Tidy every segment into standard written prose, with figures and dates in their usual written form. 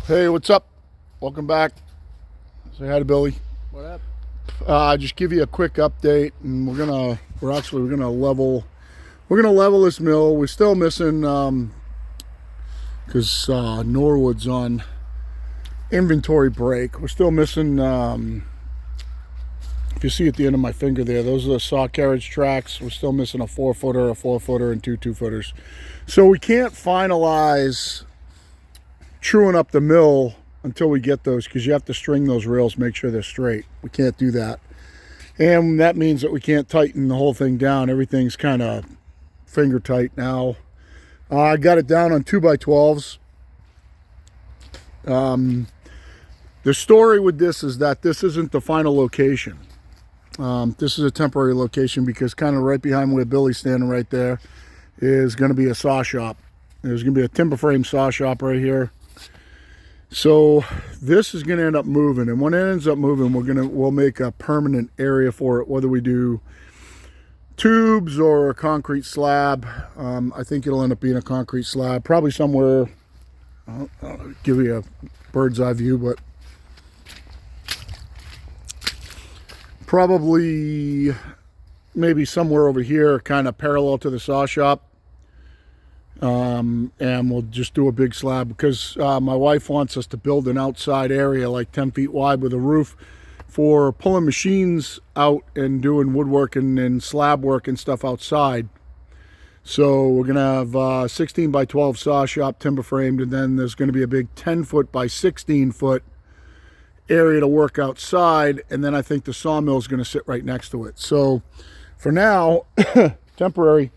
Hey, what's up? Welcome back. Say hi to Billy. What up? Just give you a quick update, and we're gonna level this mill. We're still missing because Norwood's on inventory break. We're still missing. If you see at the end of my finger there, those are the saw carriage tracks. We're still missing a 4-footer, a 4-footer, and two 2-footers. So we can't finalize truing up the mill until we get those, because you have to string those rails, make sure they're straight. We can't do that, and that means that we can't tighten the whole thing down. Everything's kind of finger tight now. I got it down on 2x12s. The story with this is that this isn't the final location. This is a temporary location, because kind of right behind where Billy's standing right there is going to be a saw shop. There's going to be a timber frame saw shop right here. So this is going to end up moving, and when it ends up moving, we'll make a permanent area for it, whether we do tubes or a concrete slab. I think it'll end up being a concrete slab, probably somewhere. I'll give you a bird's eye view, but probably maybe somewhere over here, kind of parallel to the saw shop. And we'll just do a big slab, because my wife wants us to build an outside area like 10 feet wide with a roof for pulling machines out and doing woodworking and slab work and stuff outside. So we're gonna have 16x12 saw shop, timber framed, and then there's going to be a big 10-foot by 16-foot area to work outside, and then I think the sawmill is going to sit right next to it. So for now, temporary.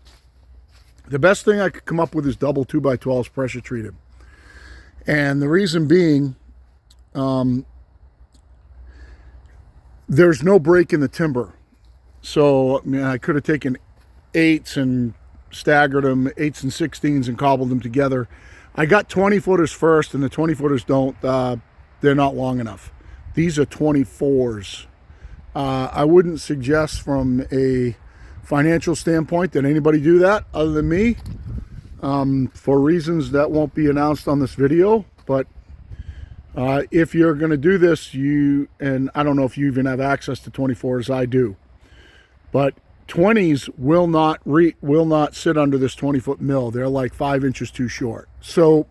The best thing I could come up with is double 2x12s pressure treated. And the reason being, there's no break in the timber. So I mean, I could have taken 8s and staggered them, 8s and 16s, and cobbled them together. I got 20-footers first, and the 20-footers they're not long enough. These are 24s. I wouldn't suggest from a financial standpoint that anybody do that other than me, for reasons that won't be announced on this video. But if you're going to do this, and I don't know if you even have access to 24s. I do, but 20s will not sit under this 20-foot mill. They're like 5 inches too short. So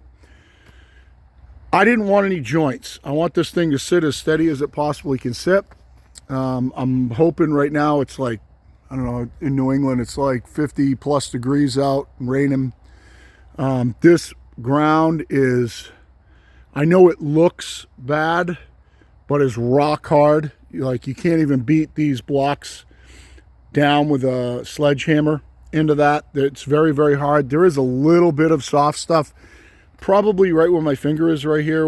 I didn't want any joints. I want this thing to sit as steady as it possibly can sit. I'm hoping right now it's like, I don't know, in New England, it's like 50 plus degrees out and raining. This ground is, I know it looks bad, but it's rock hard. Like, you can't even beat these blocks down with a sledgehammer into that. It's very, very hard. There is a little bit of soft stuff, probably right where my finger is right here,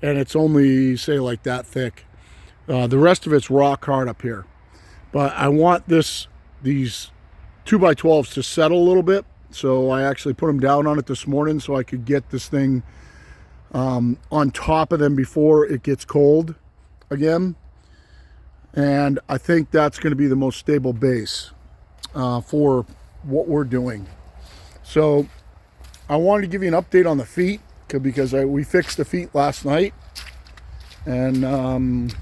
and it's only, say, like that thick. The rest of it's rock hard up here. But I want these 2x12s to settle a little bit, so I actually put them down on it this morning so I could get this thing on top of them before it gets cold again. And I think that's going to be the most stable base for what we're doing. So I wanted to give you an update on the feet, because we fixed the feet last night. And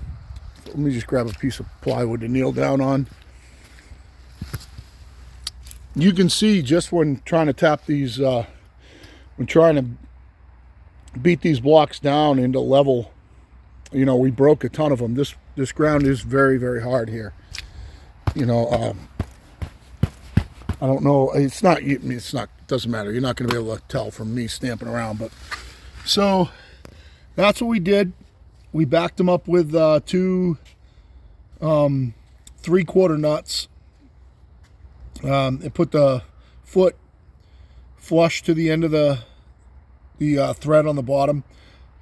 let me just grab a piece of plywood to kneel down on. You can see just when trying to tap these, when trying to beat these blocks down into level, we broke a ton of them. This ground is very, very hard here. I don't know. It's not, doesn't matter. You're not going to be able to tell from me stamping around. But so that's what we did. We backed them up with 2 3/4 nuts. It put the foot flush to the end of the thread on the bottom.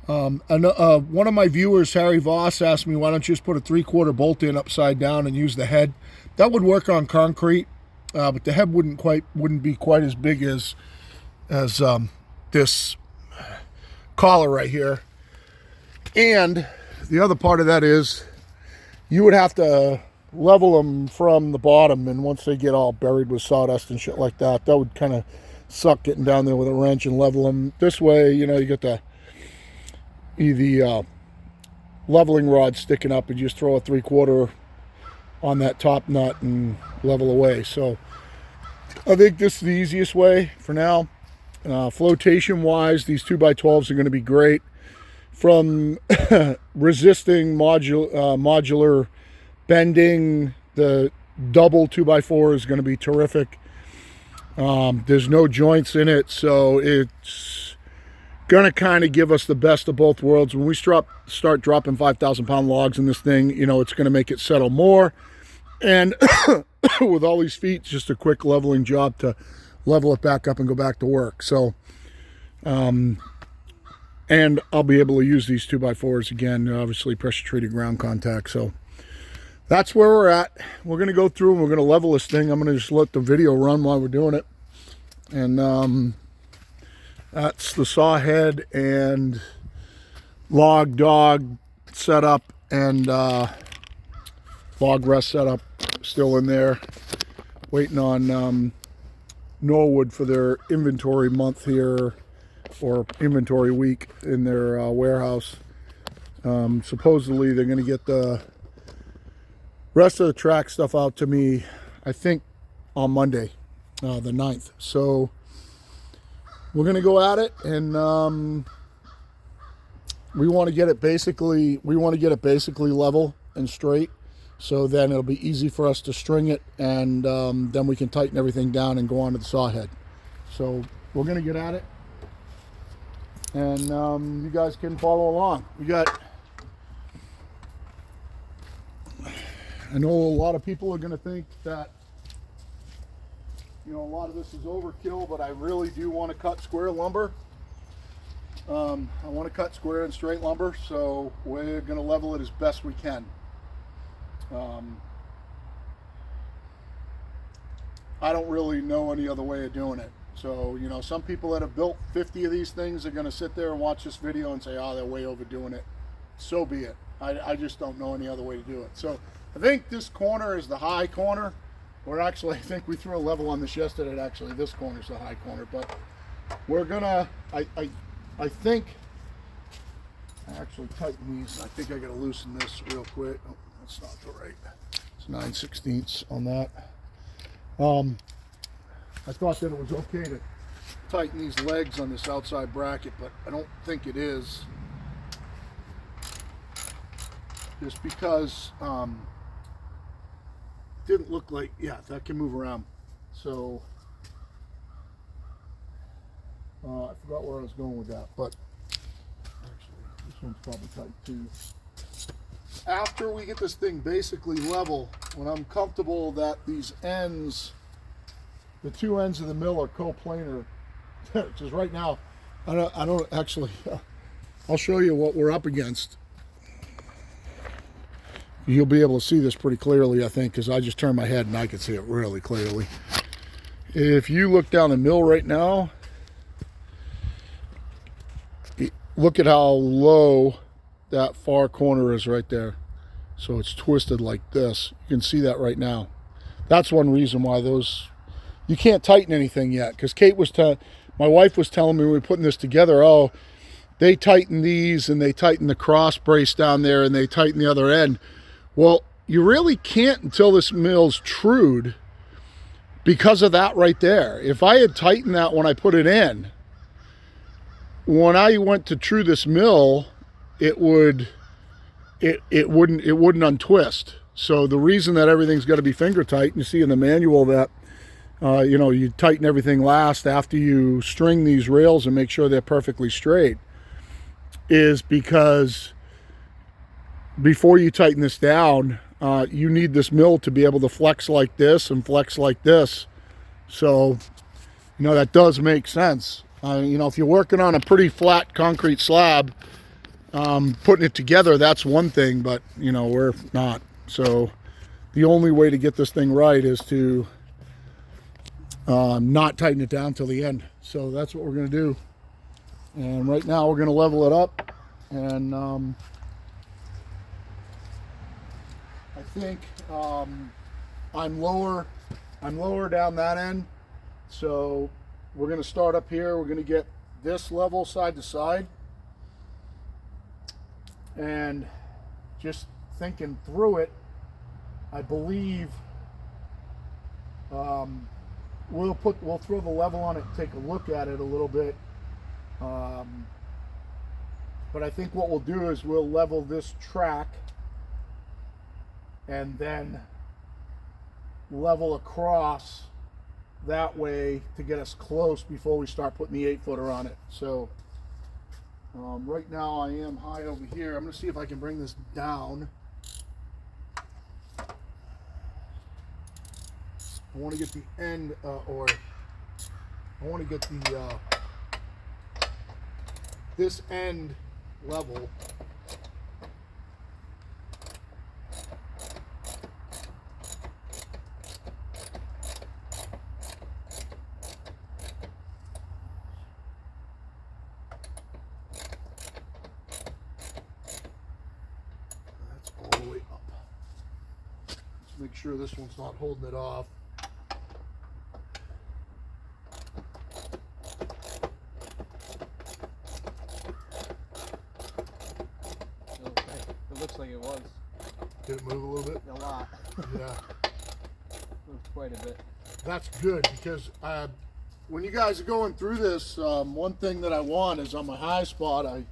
One of my viewers, Harry Voss, asked me, why don't you just put a 3/4 bolt in upside down and use the head? That would work on concrete, but the head wouldn't be quite as big as this collar right here. And the other part of that is you would have to level them from the bottom, and once they get all buried with sawdust and shit like that, that would kind of suck getting down there with a wrench and level them. This way, you get the the leveling rod sticking up, and just throw a 3/4 on that top nut and level away. So I think this is the easiest way for now. Flotation wise, these 2x12s are going to be great. From resisting modular bending, the double 2x4 is going to be terrific. There's no joints in it, so it's going to kind of give us the best of both worlds. When we start dropping 5,000-pound logs in this thing, you know, it's going to make it settle more. And with all these feet, it's just a quick leveling job to level it back up and go back to work. So, and I'll be able to use these 2x4s again, obviously pressure treated ground contact. So that's where we're at. We're going to go through and we're going to level this thing. I'm going to just let the video run while we're doing it. And that's the saw head and log dog setup and log rest setup still in there. Waiting on Norwood for their inventory month here, or inventory week in their warehouse. Supposedly they're going to get the rest of the track stuff out to me, I think, on Monday, the 9th. So we're going to go at it, and we want to get it basically level and straight. So then it'll be easy for us to string it, and then we can tighten everything down and go on to the saw head. So we're going to get at it, and you guys can follow along. I know a lot of people are going to think that, you know, a lot of this is overkill, but I really do want to cut square lumber. I want to cut square and straight lumber, so we're going to level it as best we can. I don't really know any other way of doing it. So, you know, some people that have built 50 of these things are going to sit there and watch this video and say, oh, they're way overdoing it. So be it. I just don't know any other way to do it. So I think this corner is the high corner. Or actually, I think we threw a level on this yesterday. Actually, this corner is the high corner. But we're going to, I think, actually tighten these. I think I got to loosen this real quick. Oh, that's not the right. It's 9/16 on that. I thought that it was okay to tighten these legs on this outside bracket, but I don't think it is. Just because it didn't look like, yeah, that can move around. So I forgot where I was going with that, but actually this one's probably tight too. After we get this thing basically level, when I'm comfortable that these ends, the two ends of the mill are coplanar, which is right now, I don't actually, I'll show you what we're up against. You'll be able to see this pretty clearly, I think, because I just turned my head and I can see it really clearly. If you look down the mill right now, look at how low that far corner is right there. So it's twisted like this. You can see that right now. That's one reason why those, you can't tighten anything yet, because Kate was my wife was telling me when we were putting this together, oh, they tighten these and they tighten the cross brace down there and they tighten the other end. Well, you really can't until this mill's trued because of that right there. If I had tightened that when I put it in, when I went to true this mill, it wouldn't untwist. So the reason that everything's got to be finger tight, and you see in the manual that you know, you tighten everything last after you string these rails and make sure they're perfectly straight, is because before you tighten this down, you need this mill to be able to flex like this and flex like this. So, you know, that does make sense. You know, if you're working on a pretty flat concrete slab, putting it together, that's one thing, but, you know, we're not. So the only way to get this thing right is to not tighten it down till the end. So that's what we're going to do. And right now we're going to level it up, and I think I'm lower down that end, so we're going to start up here. We're going to get this level side to side, And just thinking through it, I believe we'll throw the level on it, take a look at it a little bit. But I think what we'll do is we'll level this track and then level across that way to get us close before we start putting the 8-footer on it. So right now I am high over here. I'm going to see if I can bring this down. I want to get the end, or I want to get the this end level. That's all the way up. Let's make sure this one's not holding it off. Like it was. Did it move a little bit? A lot. Yeah. Moved quite a bit. That's good, because when you guys are going through this, one thing that I want is on my high spot, I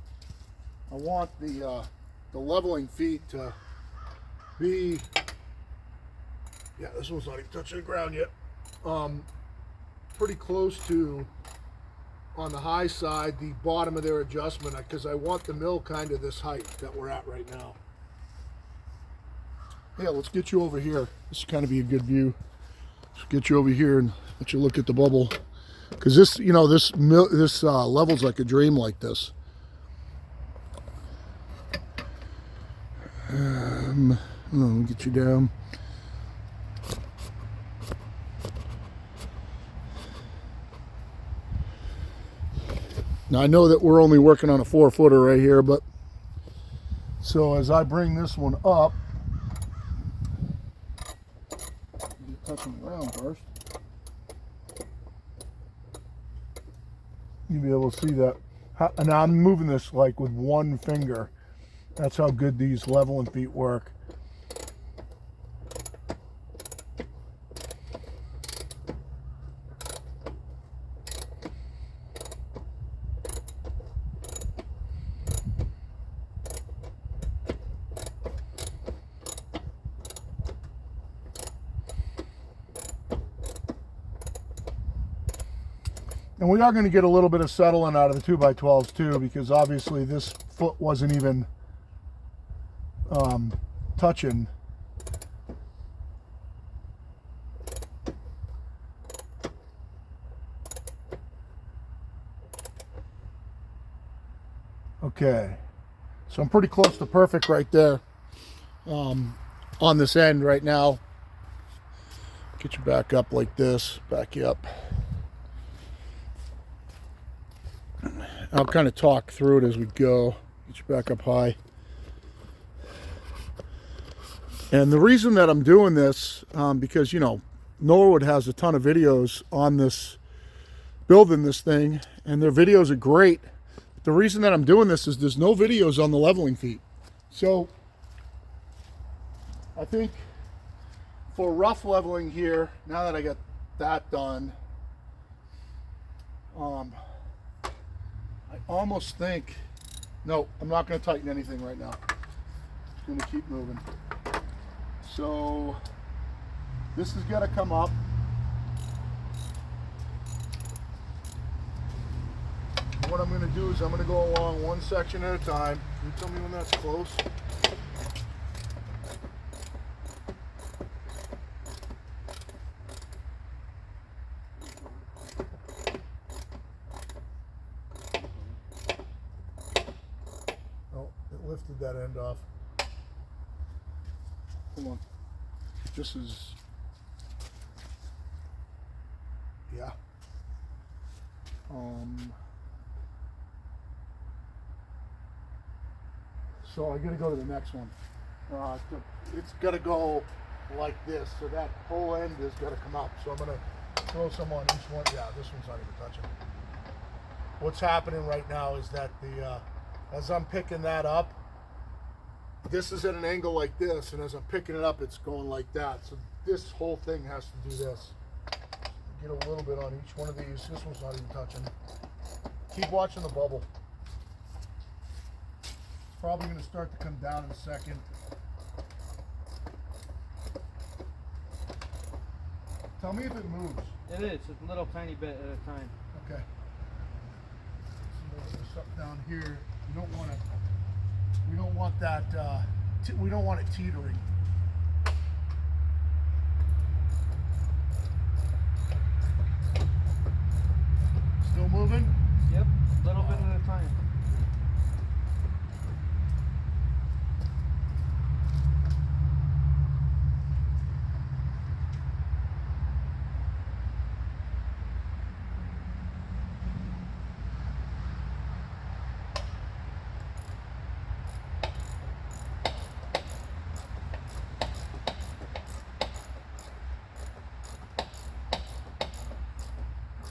want the leveling feet to be, yeah, this one's not even touching the ground yet, pretty close to, on the high side, the bottom of their adjustment, because I want the mill kind of this height that we're at right now. Yeah, let's get you over here. This is kind of be a good view. Let's get you over here and let you look at the bubble, because this, you know, this level's like a dream like this. Let me get you down. Now I know that we're only working on a 4-footer right here, but so as I bring this one up, touching the ground first, you'll be able to see that. And I'm moving this like with one finger. That's how good these leveling feet work. And we are going to get a little bit of settling out of the 2x12s too, because obviously this foot wasn't even touching. Okay, so I'm pretty close to perfect right there on this end right now. Get you back up like this, back you up. I'll kind of talk through it as we go. Get you back up high. And the reason that I'm doing this, because, you know, Norwood has a ton of videos on this, building this thing, and their videos are great. The reason that I'm doing this is there's no videos on the leveling feet. So I think for rough leveling here, now that I got that done, I almost think, no, I'm not going to tighten anything right now. Just going to keep moving. So this has got to come up. What I'm going to do is I'm going to go along one section at a time. Can you tell me when that's close? Lifted that end off. Hold on. This is, yeah. So I gotta go to the next one. It's gotta go like this, so that whole end has gotta come up. So I'm gonna throw some on each one. Yeah, this one's not even touching. What's happening right now is that the as I'm picking that up, this is at an angle like this, and as I'm picking it up, it's going like that. So this whole thing has to do this. Get a little bit on each one of these. This one's not even touching. Keep watching the bubble. It's probably going to start to come down in a second. Tell me if it moves. It is, a little tiny bit at a time. Okay. So there's something down here. You don't want to. We don't want that. We don't want it teetering. Still moving? Yep, a little bit at a time.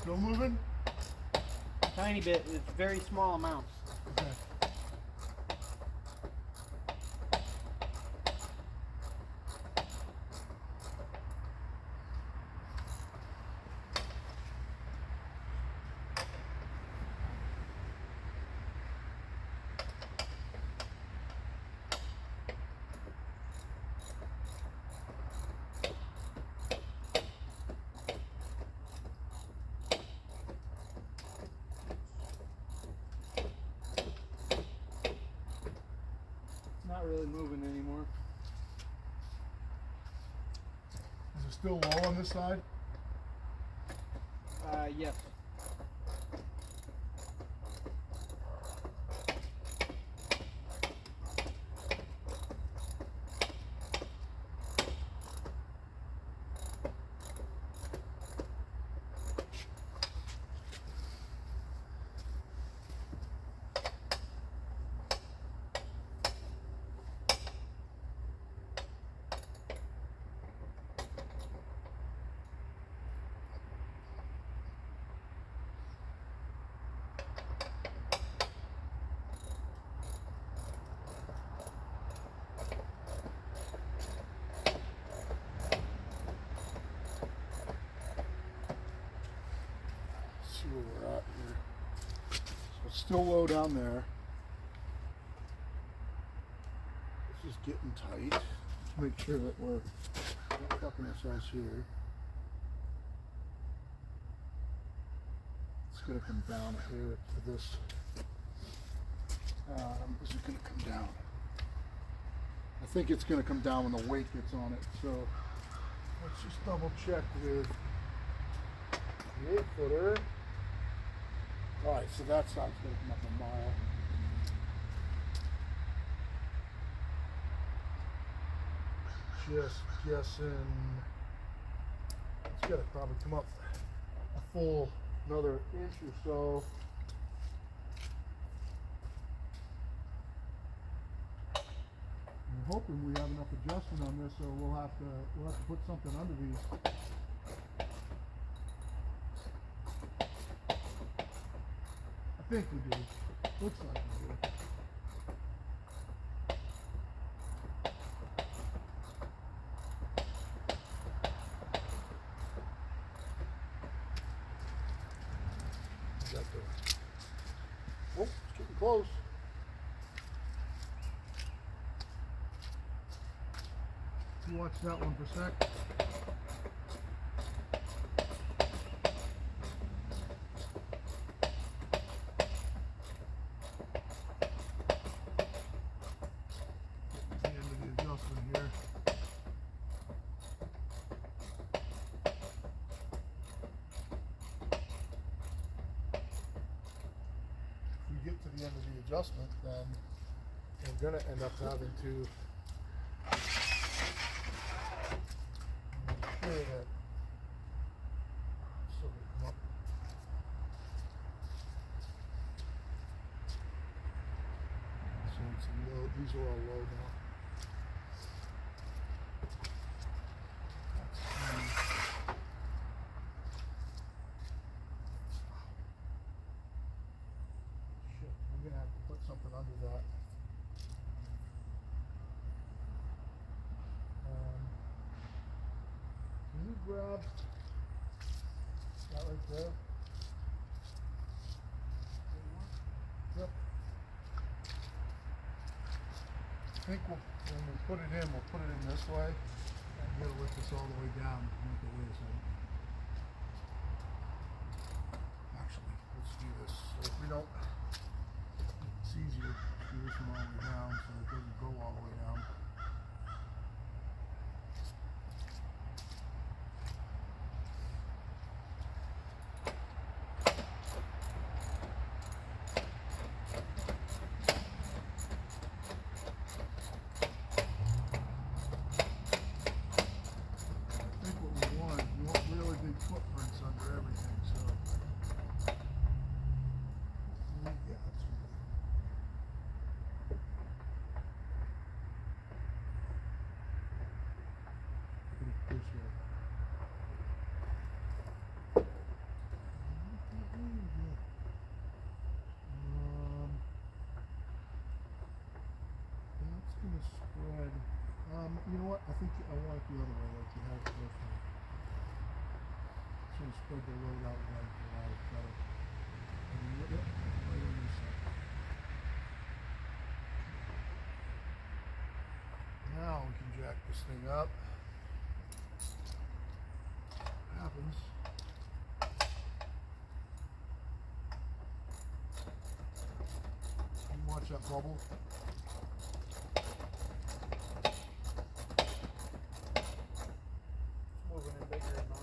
Still moving? Tiny bit, it's very small amounts. Okay. Not really moving anymore. Is it still low on this side? Yes. See where we're at here. So it's still low down there. This is getting tight. Let's make sure that we're not fucking ourselves here. It's gonna come down here for this. Is it gonna come down? I think it's gonna come down when the weight gets on it. So let's just double check with the 8-footer. All right, so that side's gonna come up a mile. Just guessing, it's gotta probably come up a full another inch or so. I'm hoping we have enough adjustment on this, so we'll have to put something under these. I think we do. Looks like we do. Got the. Oh, it's getting close. You watch that one for a sec. The end of the adjustment here. If we get to the end of the adjustment, then we're going to end up having to that so they come up. So it's low. These are all low now. Shit, I'm gonna have to put something under that. grab that right there. Yep. I think when we put it in, we'll put it in this way. And we'll lift this all the way down. Wait a second. Actually, let's do this. So if we don't, it's easier to do this one all the way down so it doesn't go all the way down. Footprints under everything, so yeah, put it this way. That's gonna spread. You know what? I think I want it the other way, like you have it this way. Spread the load out right better. Right on this side. Now we can jack this thing up. What happens? You watch that bubble. It's moving in bigger amounts.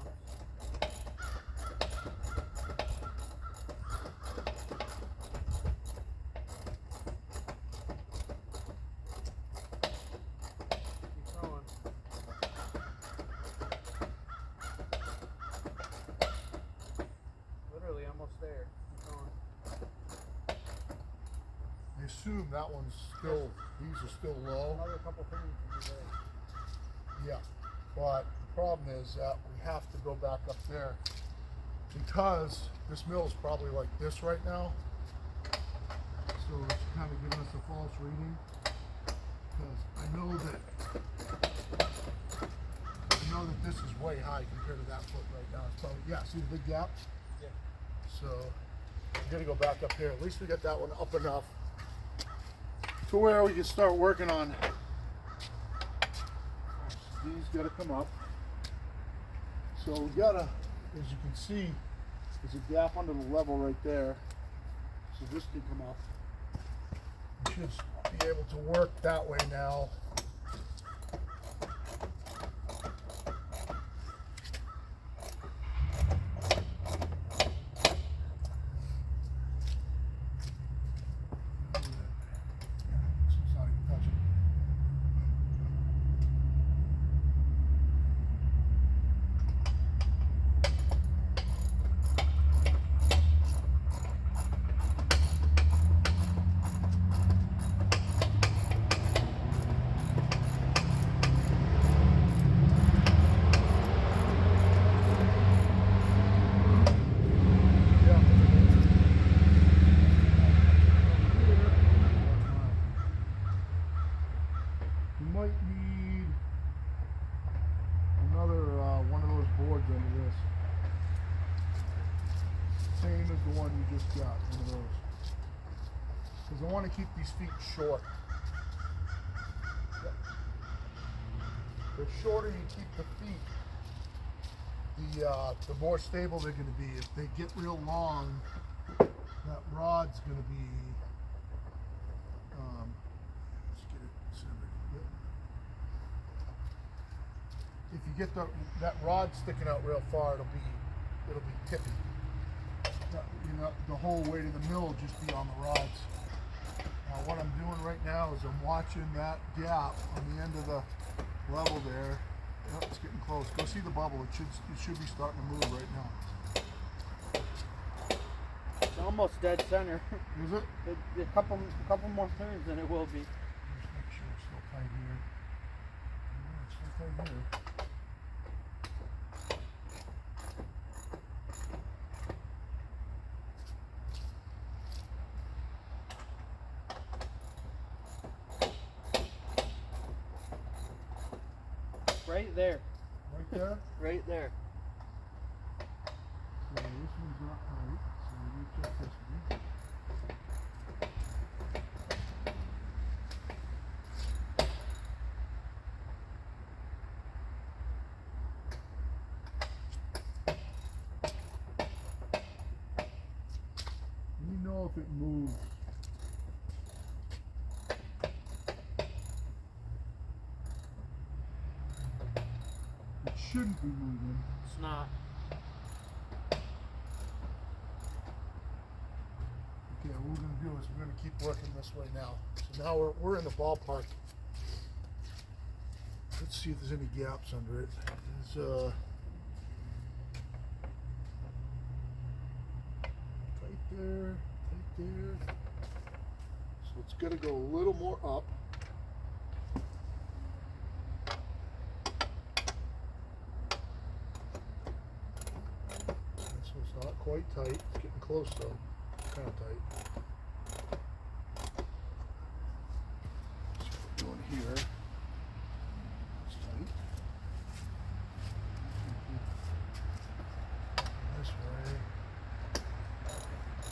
Almost there. I assume that one's still, these are still low. Another couple things to do there. Yeah, but the problem is that we have to go back up there because this mill is probably like this right now. So it's kind of giving us a false reading because I know that this is way high compared to that foot right now. It's probably, yeah, see the big gap? Yeah. So we're gonna go back up here. At least we get that one up enough to where we can start working on. These gotta come up. So we gotta, as you can see, there's a gap under the level right there. So this can come up. We should be able to work that way now. Because I want to keep these feet short. The shorter you keep the feet, the more stable they're going to be. If they get real long, that rod's going to be. Let's get it centered. Yep. If you get that rod sticking out real far, it'll be tippy. You know, the whole weight of the mill will just be on the rods. Now what I'm doing right now is I'm watching that gap on the end of the level there. Yep, it's getting close. Go see the bubble. It should be starting to move right now. It's almost dead center. Is it? A couple more turns and it will be. Just make sure it's still tight here. Yeah, it's still tight here. Right there. Right there? Right there. So this one's not tight, so we need to check this one. We know if it moves. It shouldn't be moving. It's not. Okay, what we're going to do is we're going to keep working this way now. So now we're in the ballpark. Let's see if there's any gaps under it. There's tight there, tight there. So it's got to go a little more up. This one's not quite tight. It's getting close though. Kind of tight. So what we're doing here. It's tight. This way.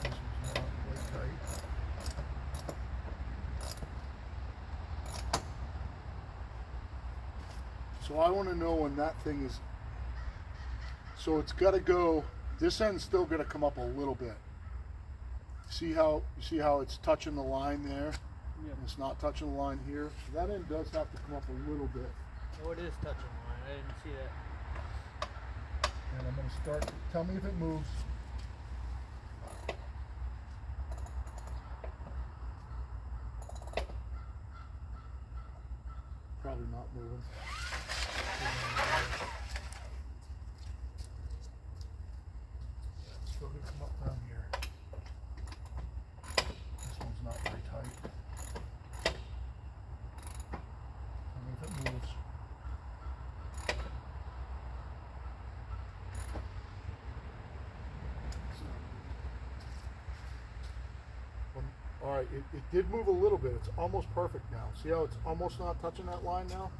This one's not quite tight. So I want to know when that thing is. So it's got to go. This end's still going to come up a little bit. See how it's touching the line there? Yeah. And it's not touching the line here. So that end does have to come up a little bit. Oh, it is touching the line. I didn't see that. And I'm going to start. Tell me if it moves. Probably not moving. It's still going to come up down here. This one's not very tight. Tell me if it moves. All right, it did move a little bit. It's almost perfect now. See how it's almost not touching that line now?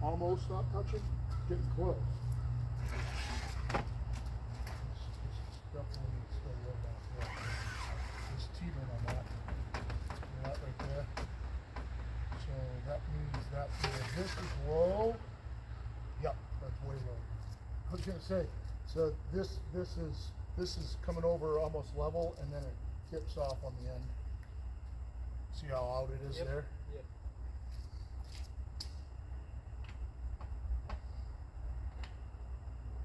Almost not touching? Getting close. This definitely still low down here. There's teetering on that. See that right there? So that means that this is low. Yep, that's way low. I was gonna say, so this is coming over almost level, and then it tips off on the end. See how out it is there? Yep.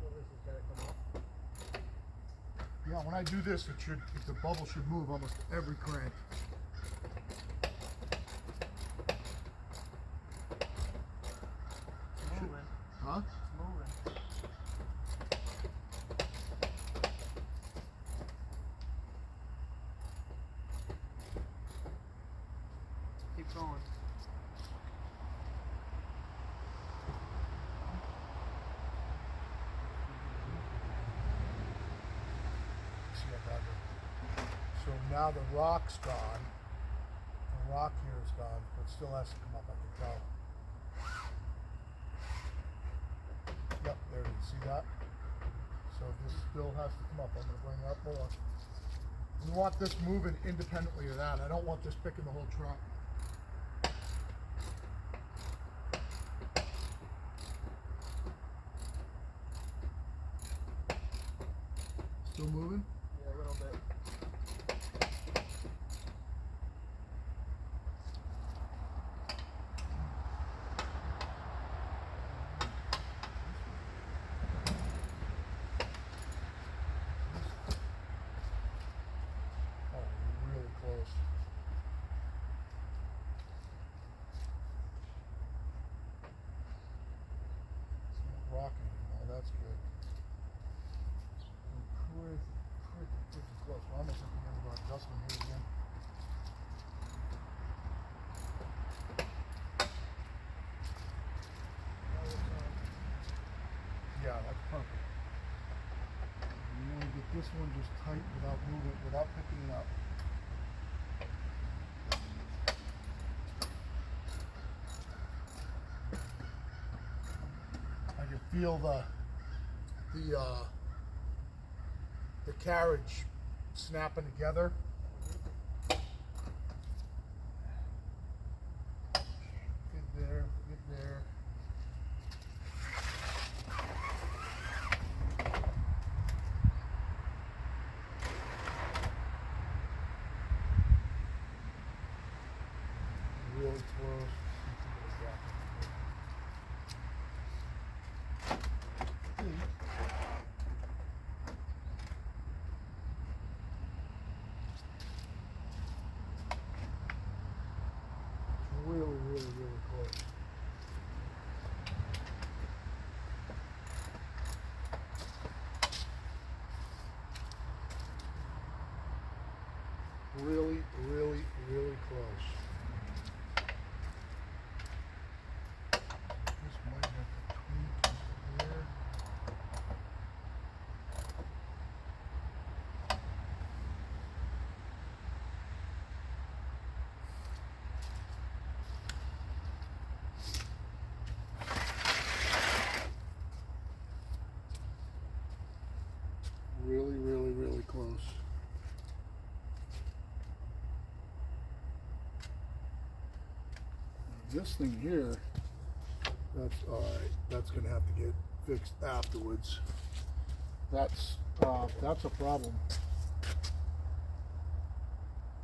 So this has got to come off. Yeah, when I do this, the bubble should move almost every crank. It's moving. Huh? It's moving. Keep going. See how bad that is. So now the rock's gone. The rock here is gone, but it still has to come up, I can tell. Yep, there it is. See that? So this still has to come up. I'm going to bring it up more. We want this moving independently of that. I don't want this picking the whole truck. Still moving? Yeah, a little bit. Oh, really close. It's not rocking anymore. That's good. We're pretty close. We're almost at the end of our adjustment here again. Yeah, that's perfect. You want to get this one just tight without moving, without picking it up. I feel the carriage snapping together. Good there, good there. Really close. Really close. Really close. This might have to tweak here. Really close. This thing here, that's all right. That's gonna have to get fixed afterwards. That's a problem.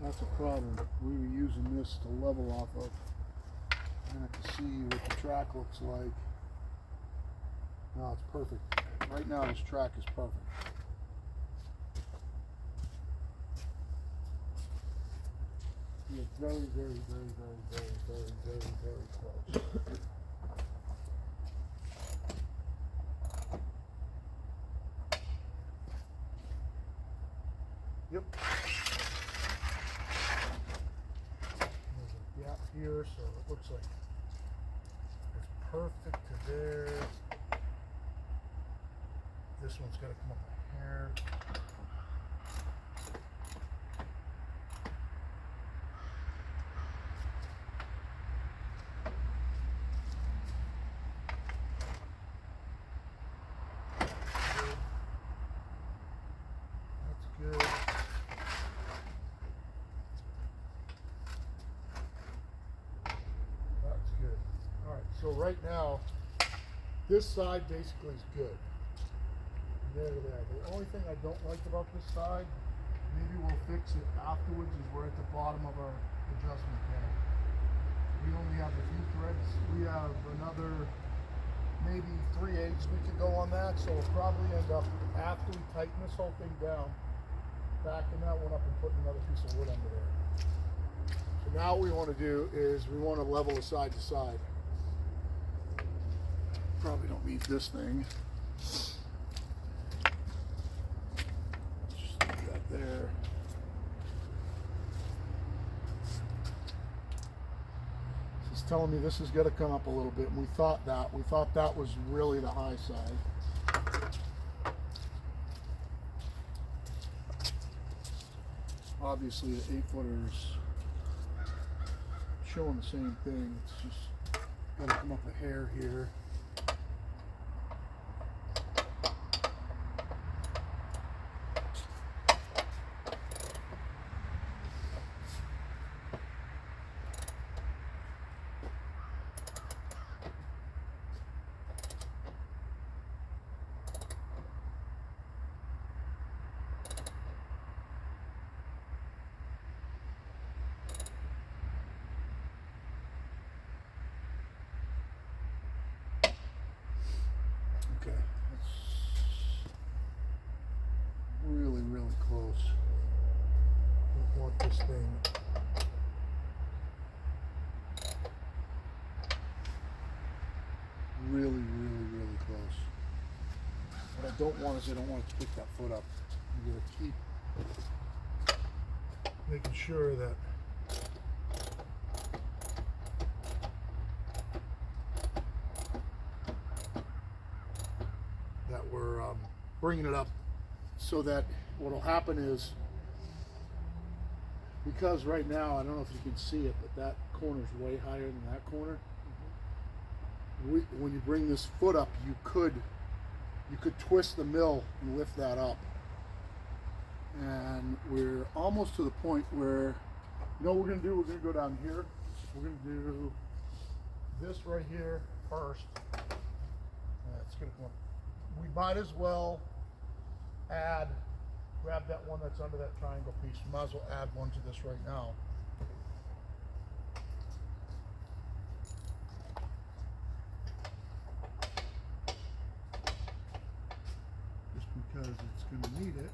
That's a problem. We were using this to level off of. I have to see what the track looks like. No, it's perfect. Right now, this track is perfect. You're very close. Yep. There's a gap here, so it looks like it's perfect to there. This one's got to come up a hair. So right now, this side basically is good. There. The only thing I don't like about this side, maybe we'll fix it afterwards, is we're at the bottom of our adjustment panel. We only have a few threads. We have another maybe 3/8 we could go on that, so we'll probably end up, after we tighten this whole thing down, backing that one up and putting another piece of wood under there. So now what we want to do is we want to level it side to side. Probably don't need this thing. Just leave that there. This is telling me this has got to come up a little bit, and we thought that was really the high side. Obviously the 8-footers showing the same thing. It's just got to come up a hair here. Okay, that's really close. We want this thing really close. What I don't want is I don't want it to pick that foot up. I'm going to keep making sure that we're bringing it up, so that what will happen is, because right now, I don't know if you can see it, but that corner is way higher than that corner. when you bring this foot up, you could twist the mill and lift that up. And we're almost to the point where, you know what we're gonna do? We're gonna go down here. We're gonna do this right here first. It's gonna come up. We might as well grab that one that's under that triangle piece. We might as well add one to this right now. Just because it's gonna need it.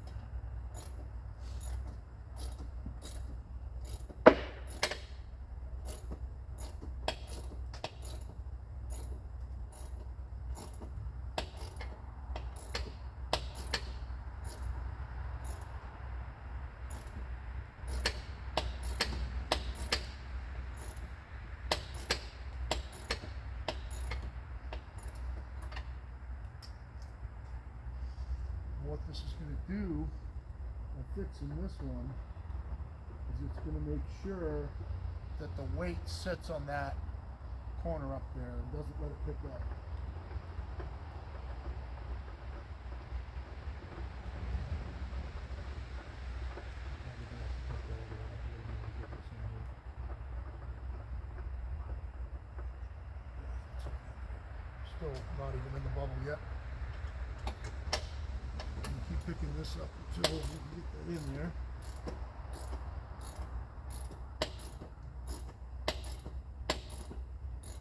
What this is going to do, that fits in this one, is it's going to make sure that the weight sits on that corner up there and doesn't let it pick up. Still not even in the bubble yet. Keep picking this up until we can get that in there.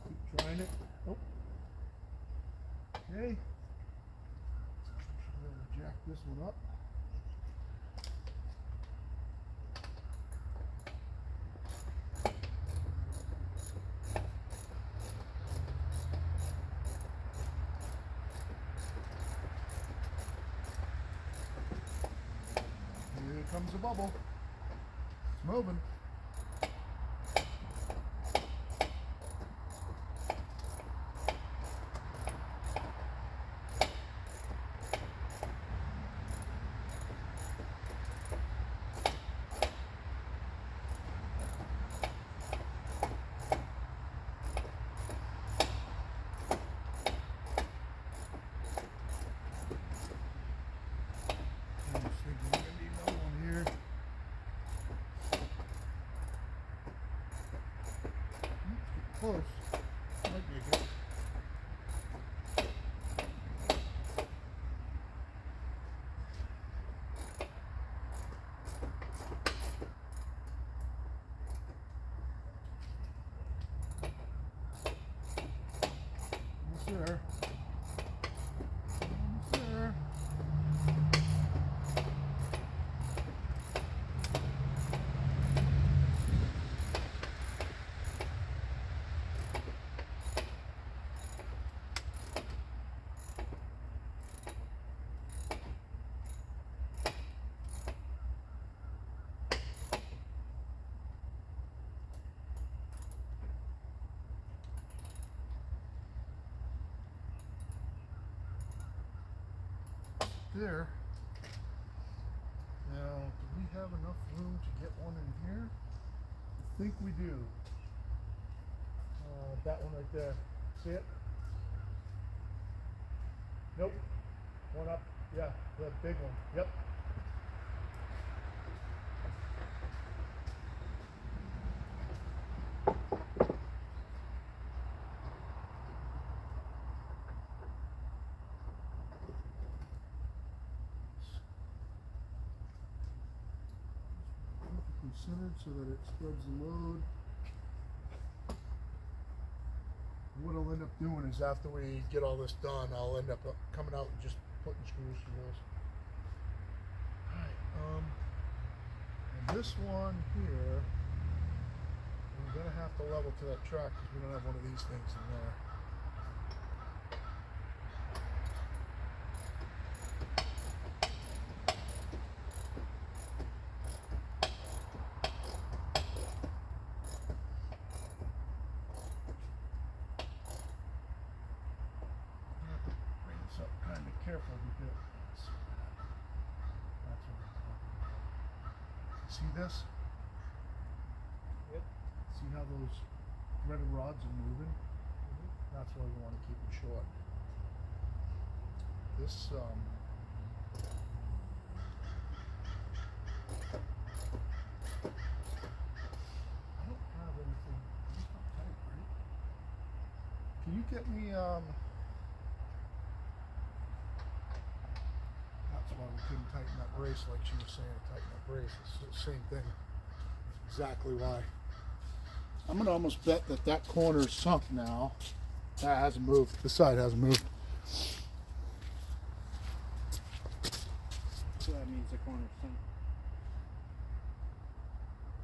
Keep trying it. Oh. Okay. Should be able to jack this one up. Here comes a bubble. It's moving. Close. Might be good. Almost there. Almost there. There. Now, do we have enough room to get one in here? I think we do. That one right there. See it? Nope. One up. Yeah, the big one. Yep. Centered so that it spreads the load. What I'll end up doing is after we get all this done, I'll end up coming out and just putting screws through those. Alright, and this one here, we're gonna have to level to that track because we don't have one of these things in there. Careful because that's what see this? Yep. See how those threaded rods are moving? That's why we want to keep it short. This I don't have anything. It's not tight, right? Can you get me that's why we couldn't tighten that brace like she was saying to tighten that brace. It's the same thing. Exactly why. I'm gonna almost bet that that corner is sunk now. That hasn't moved. This side hasn't moved. So that means the corner's sunk.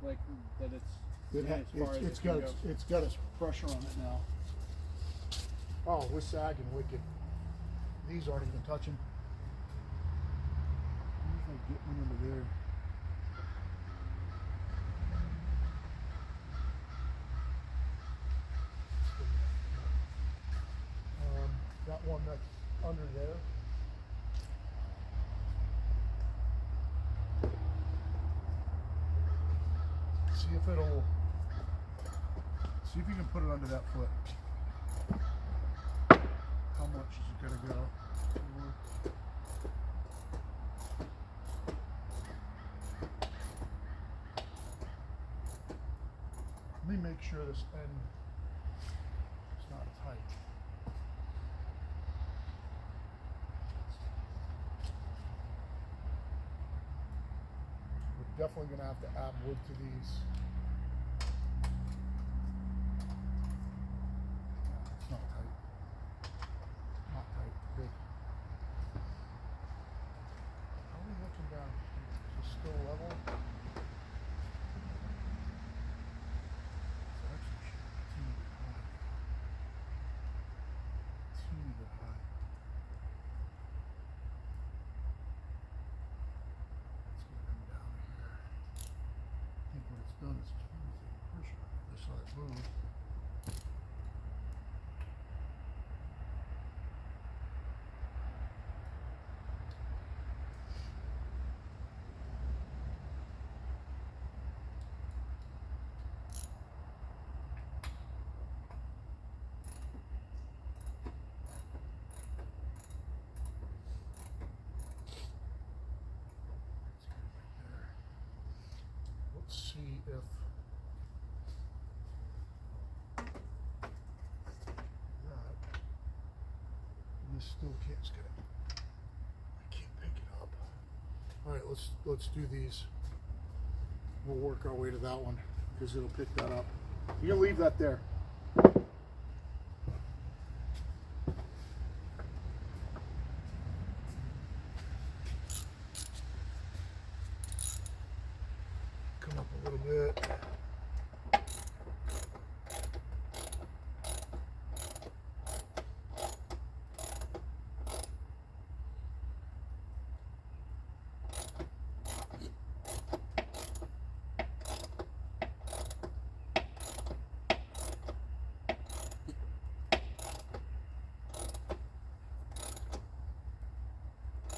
Like that It's got its pressure on it now. Oh, we're sagging wicked. These aren't even touching. What if I get one under there? That one that's under there. See if you can put it under that foot. How much is it gonna go? Let me make sure this end is not tight. We're definitely gonna have to add wood to these. It's not tight. Not tight. Good. How are we looking down? Is it still level? It's actually teeny bit high. Teeny bit high. It's gonna come down here. I think what it's done is it's really taking pressure off this side move. Let's see if that, this still can't get it. I can't pick it up. All right, let's do these. We'll work our way to that one because it'll pick that up. You can leave that there. Come up a little bit.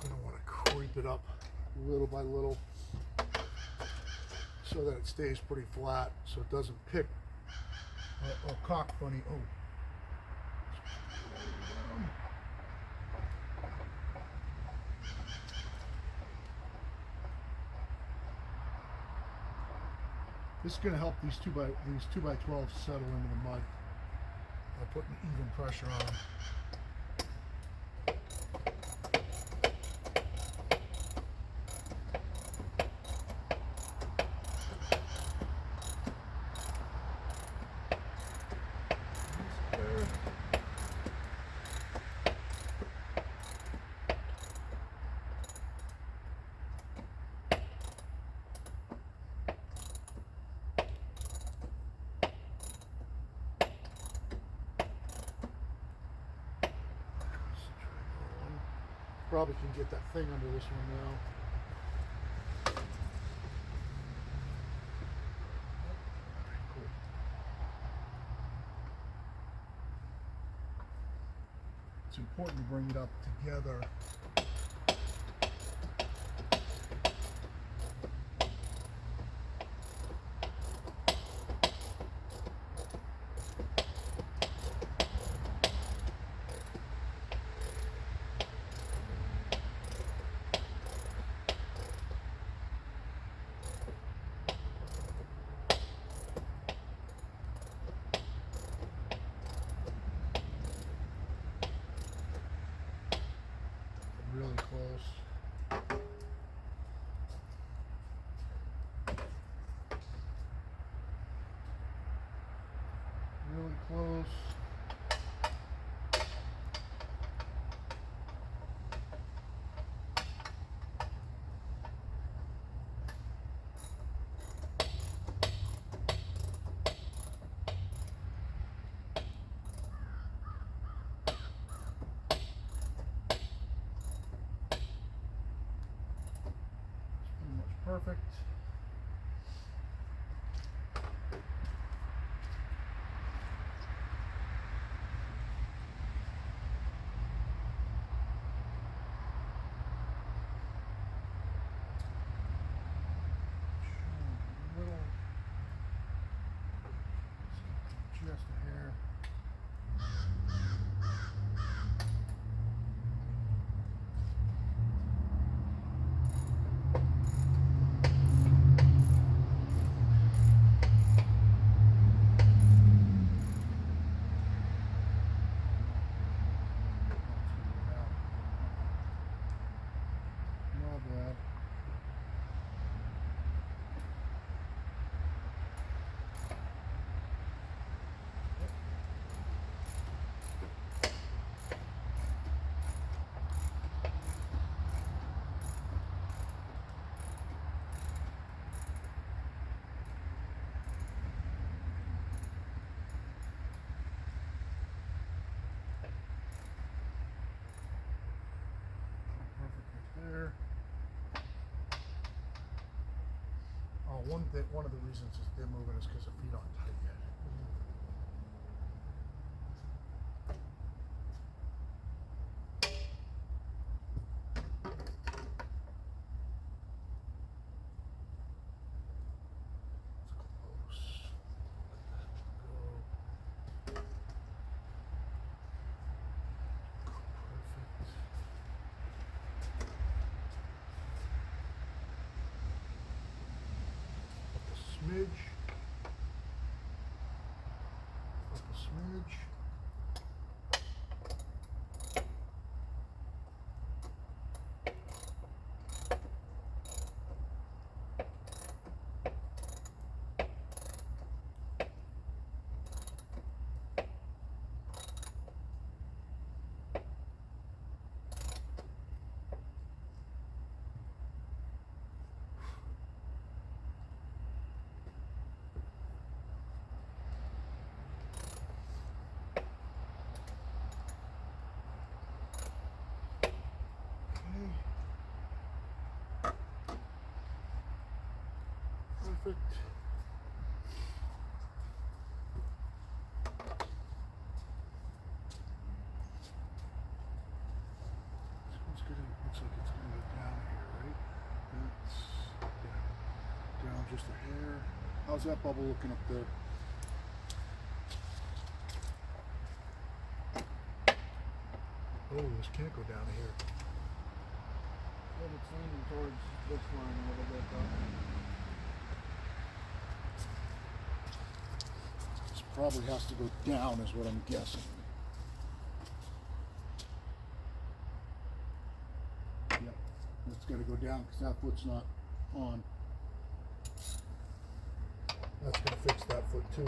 You're gonna want to creep it up little by little, so that it stays pretty flat, so it doesn't pick or cock funny. Oh. This is going to help these 2x12s settle into the mud by putting even pressure on them. Probably can get that thing under this one now. Cool. It's important to bring it up together. really close. Pretty much perfect. Just a hair. Not bad. Perfect right there. Oh, one of the reasons is they're moving is because the feet aren't tight yet. It's close. Go. Perfect. Up a smidge. Up a smidge. Perfect. This one's gonna, looks like it's gonna go down here, right? That's, yeah, down just a hair. How's that bubble looking up there? Oh, this can't go down here. Well, it's leaning towards this line a little bit though. This probably has to go down is what I'm guessing. Yep, it's got to go down because that foot's not on. That's going to fix that foot too.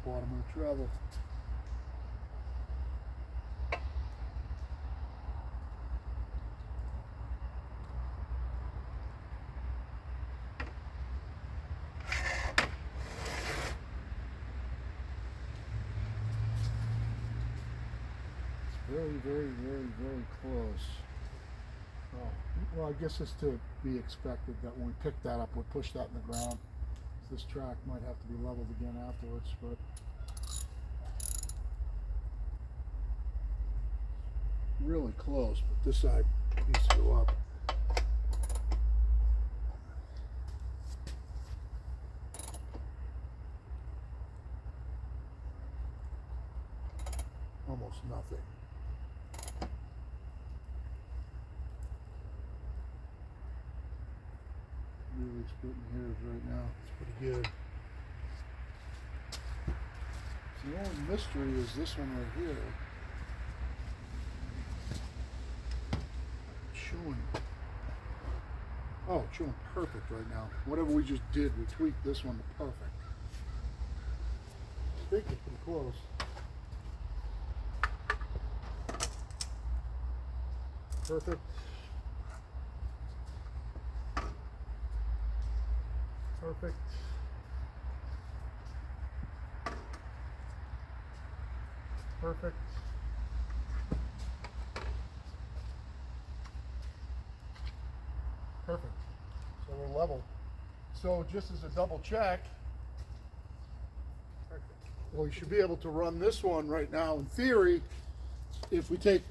Bottom of the travel. It's very, very, very, very close. Oh, well, I guess it's to be expected that when we pick that up, we'll push that in the ground. This track might have to be leveled again afterwards, but really close, but this side needs to go up. almost nothing. Really splitting hairs right now. It's pretty good. So the only mystery is this one right here. Chewing. Oh, chewing perfect right now. Whatever we just did, we tweaked this one to perfect. I think it's pretty close. Perfect. Perfect. Perfect. Perfect. So we're level. So just as a double check, well, you should be able to run this one right now. In theory, if we take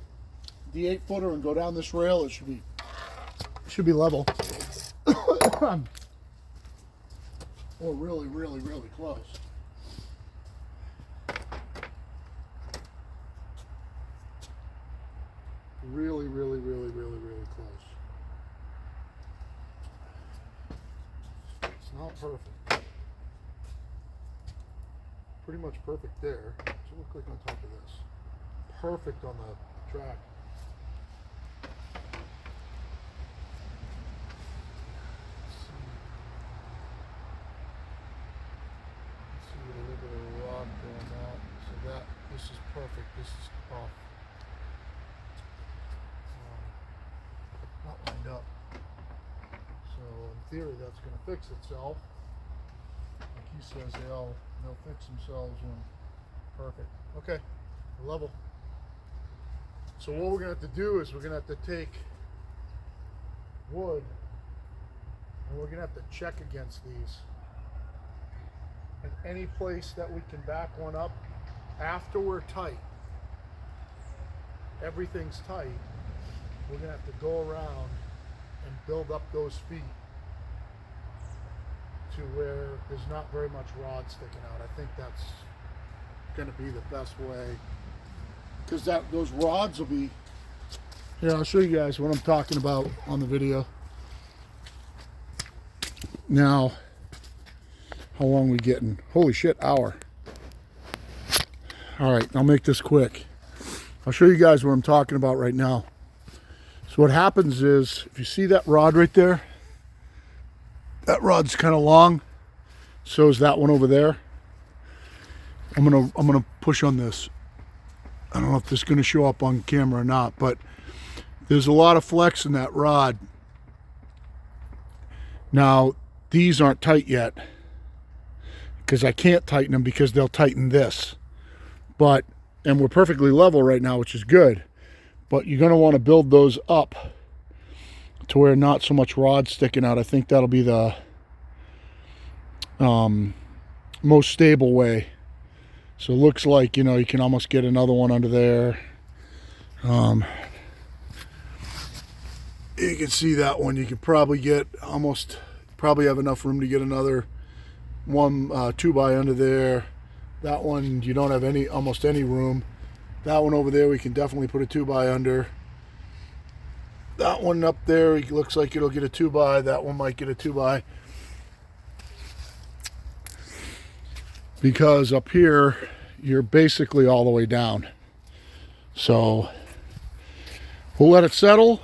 the 8-footer and go down this rail, it should be level. Or really, really, really close. Really, really, really, really, really close. It's not perfect. Pretty much perfect there. So we'll click on top of this. Perfect on the track. See a little bit of rock going out. So this is perfect. This is off. Not lined up. So in theory that's going to fix itself. Like he says, they'll fix themselves when perfect. Okay, level. So what we're going to have to do is we're going to have to take wood and we're going to have to check against these. And any place that we can back one up after we're tight, everything's tight, we're going to have to go around and build up those feet to where there's not very much rod sticking out. I think that's going to be the best way, because those rods will be here. I'll show you guys what I'm talking about on the video. Now, how long we getting? Holy shit, hour. All right, I'll make this quick. I'll show you guys what I'm talking about right now. So what happens is, if you see that rod right there, that rod's kind of long. So is that one over there. I'm gonna push on this. I don't know if this is gonna show up on camera or not, but there's a lot of flex in that rod. Now, these aren't tight yet because I can't tighten them because they'll tighten this. And we're perfectly level right now, which is good. But you're going to want to build those up to where not so much rod sticking out. I think that'll be the most stable way. So it looks like, you know, you can almost get another one under there. You can see that one. You could probably get probably have enough room to get another one 2x under there. That one you don't have almost any room. That one over there we can definitely put a 2x under. That one up there, it looks like it'll get a 2x. That one might get a 2x. Because up here, you're basically all the way down. So we'll let it settle.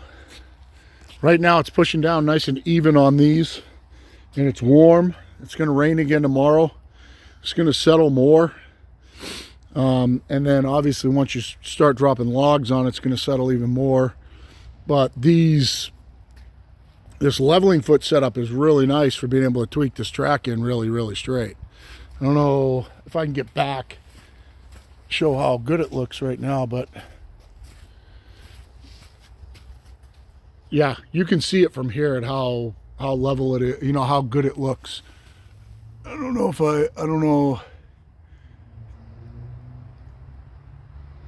Right now it's pushing down nice and even on these. And it's warm. It's going to rain again tomorrow. It's going to settle more. And then obviously once you start dropping logs on it, it's going to settle even more. But this leveling foot setup is really nice for being able to tweak this track in really, really straight. I don't know if I can get back, show how good it looks right now, but yeah, you can see it from here at how level it is, you know, how good it looks. I don't know.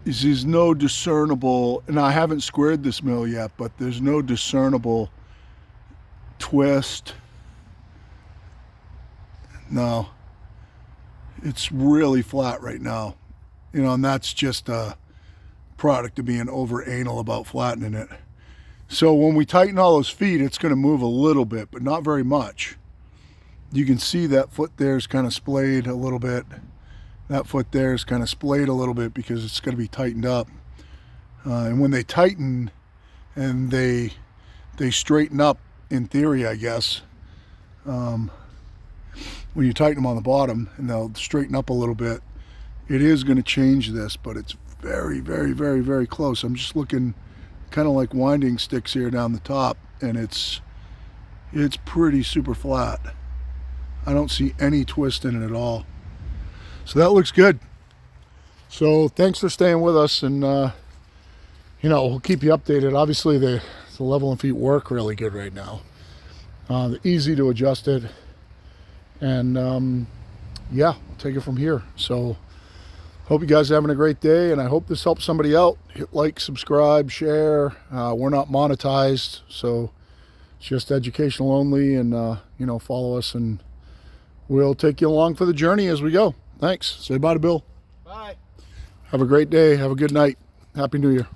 There's no discernible, and I haven't squared this mill yet, but there's no discernible twist. No, it's really flat right now, you know, and that's just product of being over anal about flattening it. So when we tighten all those feet, it's going to move a little bit, but not very much. You can see that foot there is kind of splayed a little bit. That foot there is kind of splayed a little bit because it's going to be tightened up. And when they tighten and they straighten up, in theory, I guess, when you tighten them on the bottom and they'll straighten up a little bit, it is going to change this, but it's very, very, very, very close. I'm just looking kind of like winding sticks here down the top, and it's pretty super flat. I don't see any twist in it at all. So that looks good. So thanks for staying with us, and you know, we'll keep you updated. Obviously the leveling feet work really good right now. They're easy to adjust it, and yeah, take it from here. So hope you guys are having a great day, and I hope this helps somebody out. Hit like, subscribe, share. We're not monetized, so it's just educational only, and you know, follow us and we'll take you along for the journey as we go. Thanks. Say bye to Bill. Bye. Have a great day. Have a good night. Happy New Year.